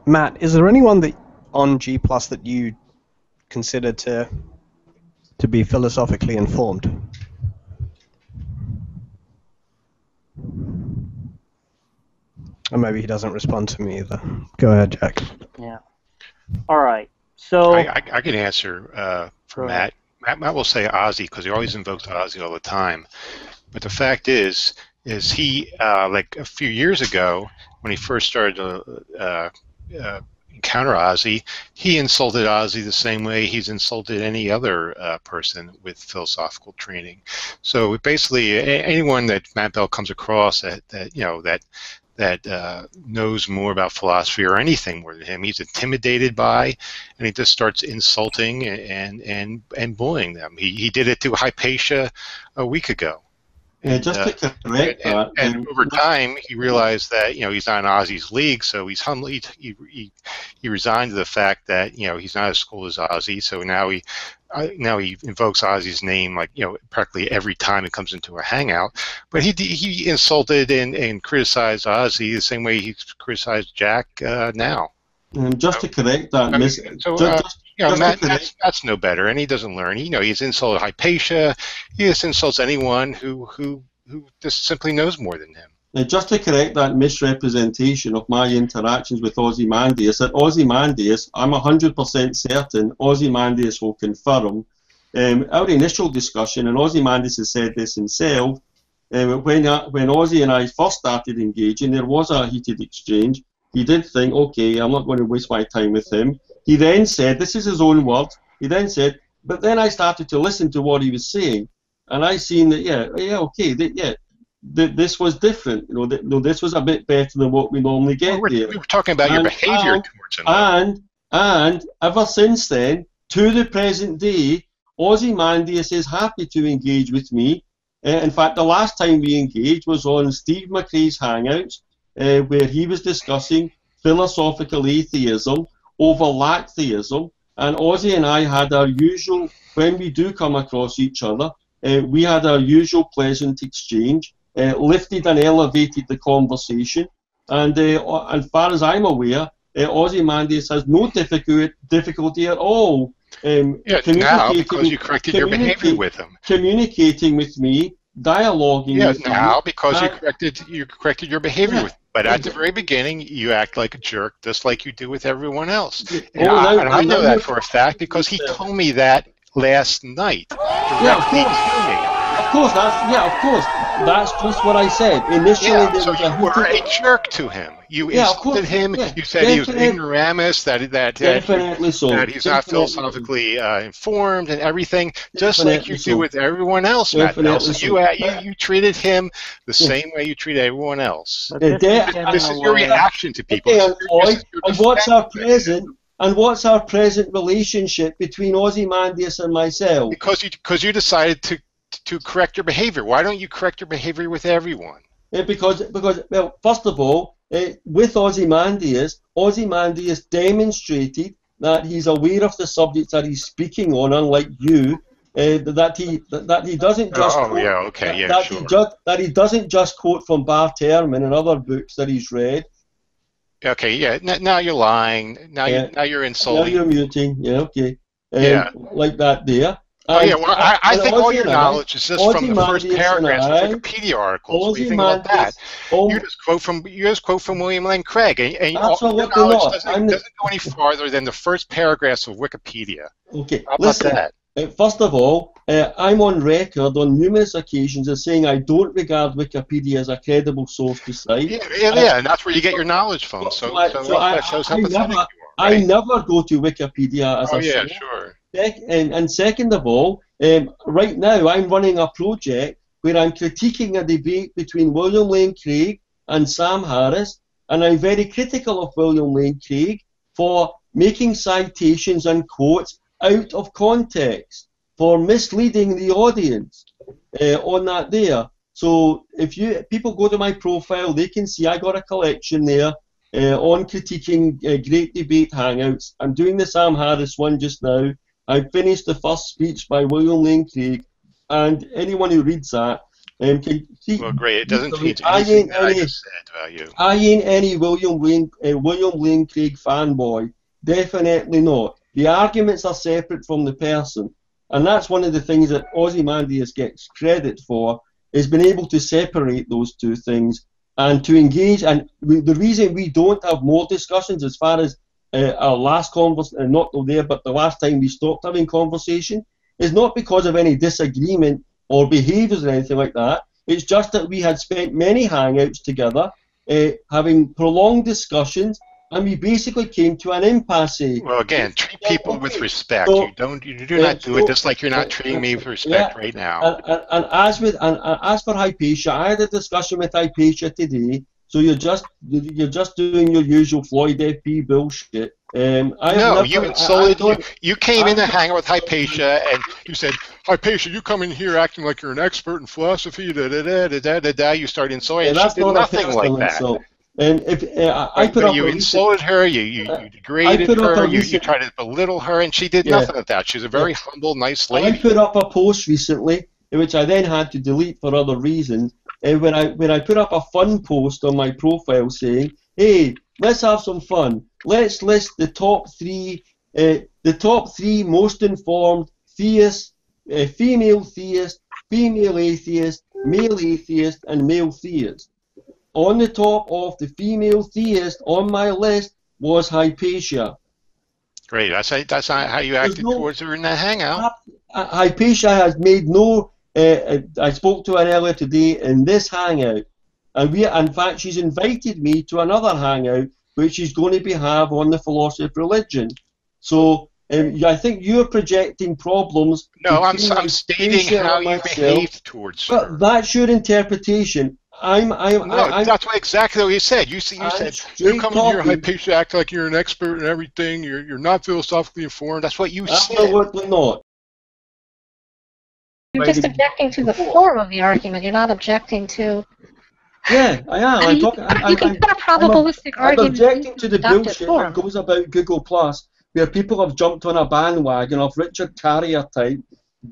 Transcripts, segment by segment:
Matt, is there anyone that on G Plus that you consider to be philosophically informed? Or maybe he doesn't respond to me either. Go ahead, Jack. Yeah. All right. So I can answer for Matt. Matt will say Ozzy because he always invokes Ozzy all the time. But the fact is he like a few years ago when he first started to encounter Ozzy, he insulted Ozzy the same way he's insulted any other person with philosophical training. So basically, anyone that Matt Bell comes across that knows more about philosophy or anything more than him, he's intimidated by, and he just starts insulting and bullying them. He did it to Hypatia a week ago. Yeah, just to correct that. And over time, he realized that he's not in Ozzy's league, so he's humble. He resigned to the fact that he's not as cool as Ozzy. So now he invokes Ozzy's name practically every time it comes into a hangout. But he insulted and criticized Ozzy the same way he criticized Jack now. Just to correct that, Matt's no better, and he doesn't learn. He's insulted Hypatia. He just insults anyone who just simply knows more than him. Now, just to correct that misrepresentation of my interactions with Ozymandias, at Ozymandias, I'm 100% certain Ozymandias will confirm. Our initial discussion, and Ozymandias has said this himself, when Ozzy and I first started engaging, there was a heated exchange. He did think, okay, I'm not going to waste my time with him. He then said, this is his own words, he then said, but then I started to listen to what he was saying, and I seen that, this was different. This was a bit better than what we normally get there. We were talking about your behavior towards him. And ever since then, to the present day, Ozymandias is happy to engage with me. In fact, the last time we engaged was on Steve McRae's Hangouts, where he was discussing philosophical atheism over lack theism, and Ozzy and I had our usual, when we do come across each other, we had our usual pleasant exchange, lifted and elevated the conversation, and as far as I'm aware, Ozymandias has no difficulty at all now because you corrected your behavior with him. Communicating with me, dialoguing with now me, because you corrected your behavior with him. But at the very beginning, you act like a jerk, just like you do with everyone else. And I know that for a fact because he told me that last night directly to me. Of course, that's just what I said. Initially, so you were a jerk to him. You insulted him. You said he was an ignoramus, that he's not philosophically informed and everything, just like you do with everyone else, Matt Bell. So you treated him the same way you treat everyone else. This is your reaction to people. And what's our present relationship between Ozymandias and myself? Because you decided to correct your behavior. Why don't you correct your behavior with everyone? Because well, first of all, with Ozymandias demonstrated that he's aware of the subjects that he's speaking on, unlike you. That he doesn't just that he doesn't just quote from Bart Ehrman and other books that he's read. Okay, yeah. Now you're lying. Now you're insulting. Now you're muting. Yeah, okay. Like that there. I think all your knowledge is just from the first paragraph of Wikipedia articles. What do you think about that? You just quote from William Lane Craig, and all your knowledge doesn't go any farther than the first paragraphs of Wikipedia. Okay, how about that? First of all, I'm on record on numerous occasions as saying I don't regard Wikipedia as a credible source to cite. Yeah, and that's where you get your knowledge from. So that shows how pathetic you are. I never go to Wikipedia as a source. Sure. And second of all, right now I'm running a project where I'm critiquing a debate between William Lane Craig and Sam Harris, and I'm very critical of William Lane Craig for making citations and quotes out of context, for misleading the audience on that there. So if people go to my profile, they can see I got a collection there on critiquing Great Debate Hangouts. I'm doing the Sam Harris one just now. I finished the first speech by William Lane Craig, and anyone who reads that Well, great. It doesn't change anything that I just said about you. I ain't any William Lane Craig fanboy. Definitely not. The arguments are separate from the person, and that's one of the things that Ozymandias gets credit for, is being able to separate those two things and to engage. And the reason we don't have more discussions, as far as our last conversation, not there, but the last time we stopped having conversation, is not because of any disagreement or behaviours or anything like that. It's just that we had spent many hangouts together, having prolonged discussions, and we basically came to an impasse. Well, again, treat people with respect. So, you do not do it just like you're not treating me with respect right now. And as for Hypatia, I had a discussion with Hypatia today. So you're just doing your usual Floyd FP bullshit. You insulted. You came in to hang out with Hypatia, and you said, "Hypatia, you come in here acting like you're an expert in philosophy." You start insulting. Yeah, she did nothing like that. Insult. And if you insulted her, you degraded her, you tried to belittle her, and she did nothing of that. She's a very humble, nice lady. I put up a post recently, which I then had to delete for other reasons. When I put up a fun post on my profile saying, "Hey, let's have some fun. Let's list the top three most informed theists, female theist, female atheist, male atheist, and male theist." On the top of the female theist on my list was Hypatia. Great. That's how you acted towards her in that hangout. Hypatia has made no. I spoke to her earlier today in this hangout, and in fact, she's invited me to another hangout, which she's going to have on the philosophy of religion. So I think you're projecting problems. No, I'm stating how you behaved towards her. But that's your interpretation. That's exactly what you said. You said you come in here, Hypatia, act like you're an expert in everything. You're not philosophically informed. That's what you said. Absolutely not. You're just objecting to the form of the argument. You're not objecting to. Yeah, I am. You can put a probabilistic argument. I'm objecting to the bullshit that goes about Google Plus, where people have jumped on a bandwagon of Richard Carrier type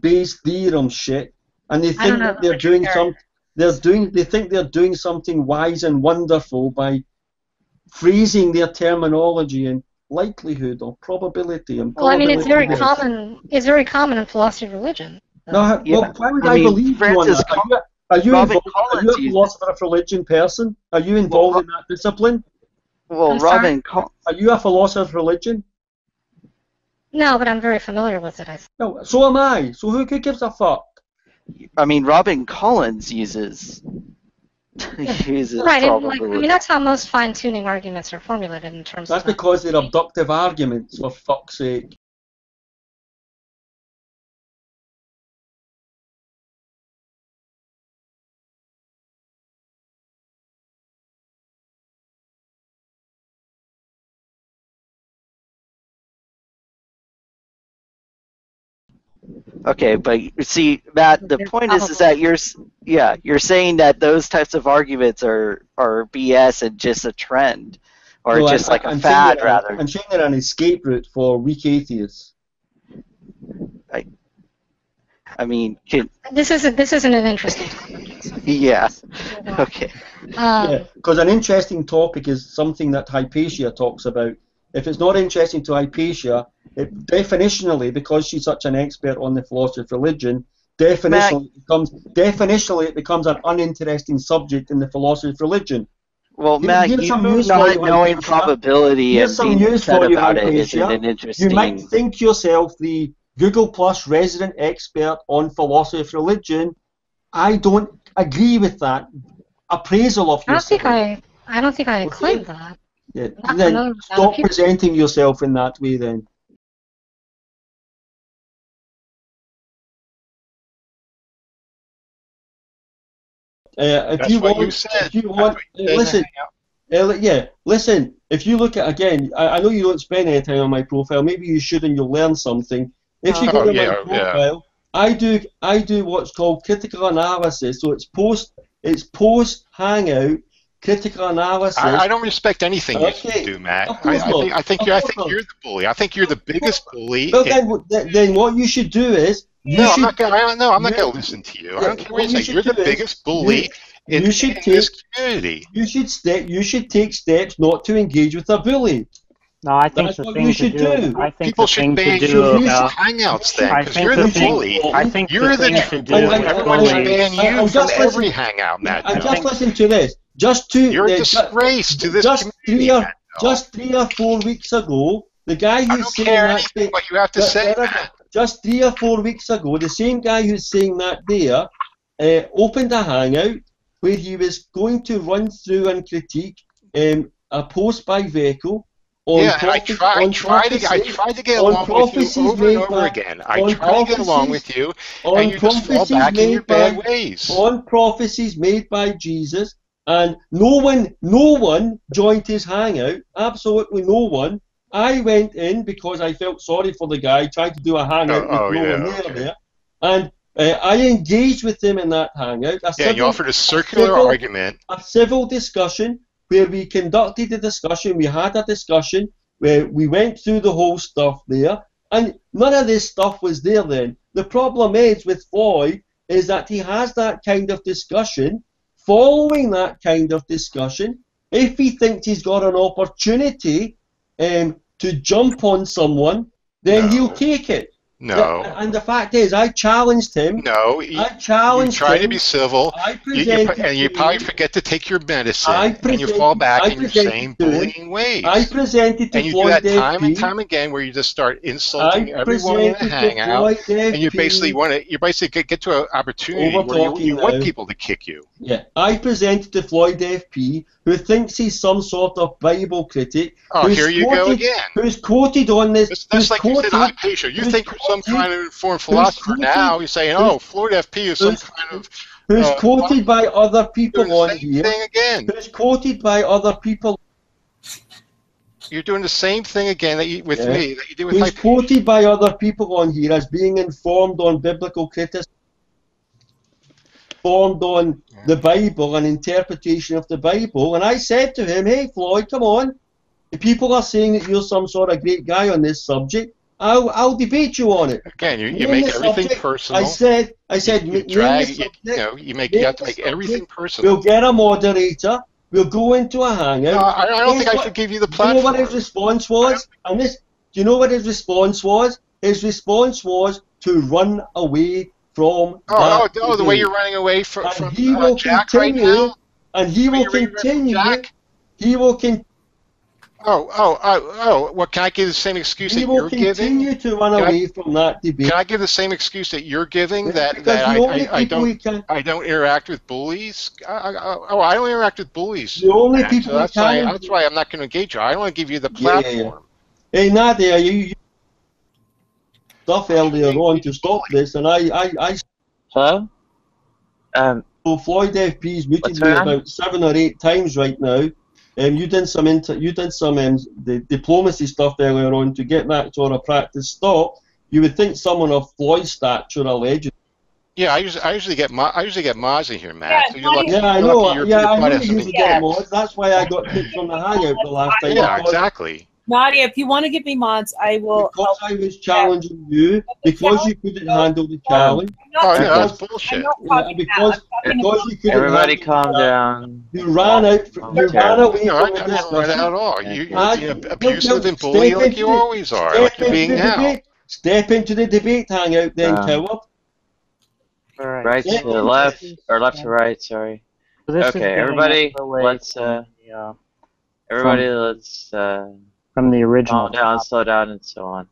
Bayes theorem shit, and they think that they're doing something. They think they're doing something wise and wonderful by phrasing their terminology in likelihood or probability and probability. Well, I mean, it's very common. It's very commmmon in philosophy of religion. Now, why would I believe you on that? Are you a philosopher of religion person? Are you involved in that discipline? Well, are you a philosopher of religion? No, but I'm very familiar with it. No, so am I. So who gives a fuck? I mean, Robin Collins uses right. I mean, that's how most fine-tuning arguments are formulated in terms. That's because they're abductive arguments, for fuck's sake. Okay, but see, Matt, the point is that you're saying that those types of arguments are BS and just a trend, or just like a fad, rather. I'm saying they're an escape route for weak atheists. I mean, this isn't an interesting topic. Yeah. Okay. Because an interesting topic is something that Hypatia talks about. If it's not interesting to Hypatia, definitionally, because she's such an expert on the philosophy of religion, definitionally it becomes an uninteresting subject in the philosophy of religion. Well, Matt, you not knowing probability and being said about it isn't an interesting. You might think yourself the Google Plus resident expert on philosophy of religion. I don't agree with that appraisal of yourself. I don't think I claim that. Yeah. Then stop presenting yourself in that way then. If you look at, again, I know you don't spend any time on my profile, maybe you should and you'll learn something. If you go to my profile, I do what's called critical analysis, so it's post hangout critical analysis. I don't respect anything you do, Matt. I think you're the bully. I think you're the biggest bully. Well, then what you should do is No, I'm not gonna listen to you. I don't care what you say. You're the biggest bully in this community. You should take steps not to engage with a bully. No, I think That's the what thing you to should do. I think People the should thing to ban do you about. hangouts then, I because think you're the the thing. bully. I think You're the thing the to do bully. with Everyone should bullies. ban you from every hangout, Matt. And just listen to this. You're a disgrace to this community. Just 3 or 4 weeks ago, the guy who's I don't saying care that anything what you have to say, Matt. just 3 or 4 weeks ago, the same guy who's saying that there opened a hangout where he was going to run through and critique a post by Veco on I tried to get along with you over and over again. I tried to get along with you, and you just fall back in your bad ways. On prophecies made by Jesus, and no one joined his hangout. Absolutely no one. I went in because I felt sorry for the guy, tried to do a hangout with no one there, and I engaged with him in that hangout. You offered a circular argument. A civil discussion where we conducted a discussion, we had a discussion, where we went through the whole stuff there, and none of this stuff was there then. The problem is with Floyd is that he has that kind of discussion. Following that kind of discussion, if he thinks he's got an opportunity to jump on someone, then he'll take it. No. And the fact is, I challenged him. No. I challenged him. You try to be civil, and you probably forget to take your medicine, and you fall back in your same bullying ways. I presented to and you Floyd do that time and time again, where you just start insulting everyone in the hangout, and you basically get to an opportunity where you want people to kick you. Yeah, I presented to Floyd FP, who thinks he's some sort of Bible critic. Oh, here you go again. Who's quoted on this? That's like you said, Hypatia. You think you're some kind of informed philosopher now. You're saying, oh, Floyd FP is some kind of... Who's quoted by other people on here. Thing again. Who's quoted by other people. You're doing the same thing again with me that you do with Who's Hypatia. quoted by other people on here as being informed on biblical criticism. Formed on the Bible and interpretation of the Bible, and I said to him, hey Floyd, come on, if people are saying that you're some sort of great guy on this subject, I'll debate you on it. Again, you make everything personal. I said, you have to make everything personal. We'll get a moderator. We'll go into a hangout. No, I don't think I should give you the platform. Do you know what his response was? Do you know what his response was? His response was to run away from the way you're running away from Jack right now? And he will continue. He will continue. Well, can I give the same excuse that you're giving? He will continue to run away from that debate. Can I give the same excuse that you're giving, that I don't interact with bullies? I don't interact with bullies. The only people that's why I'm not going to engage you. I don't want to give you the platform. Hey, Nadia, you stuff earlier on to stop this, and I Hello? So Floyd FP's muted me about 7 or 8 times right now. You did some the diplomacy stuff earlier on to get that sort of practice stopped. You would think someone of Floyd's stature allegedly. Yeah, I usually get mods in here, Matt. Yeah, so I know you usually get mods. That's why I got kicked from the hangout the last time. Yeah, exactly. Nadia, if you want to give me mods, I will. Because I was challenging you, because you couldn't handle the challenge. That's bullshit. Because you couldn't. Everybody calm down. You ran out. You ran away from the discussion. Not at all. You're abusive and bully like you always are, like you're being now. Step into the debate hangout, then, coward. Right to the left, or left to right. Sorry. Okay, everybody, let's. Everybody, let's. From the original. Calm down, slow down, and so on.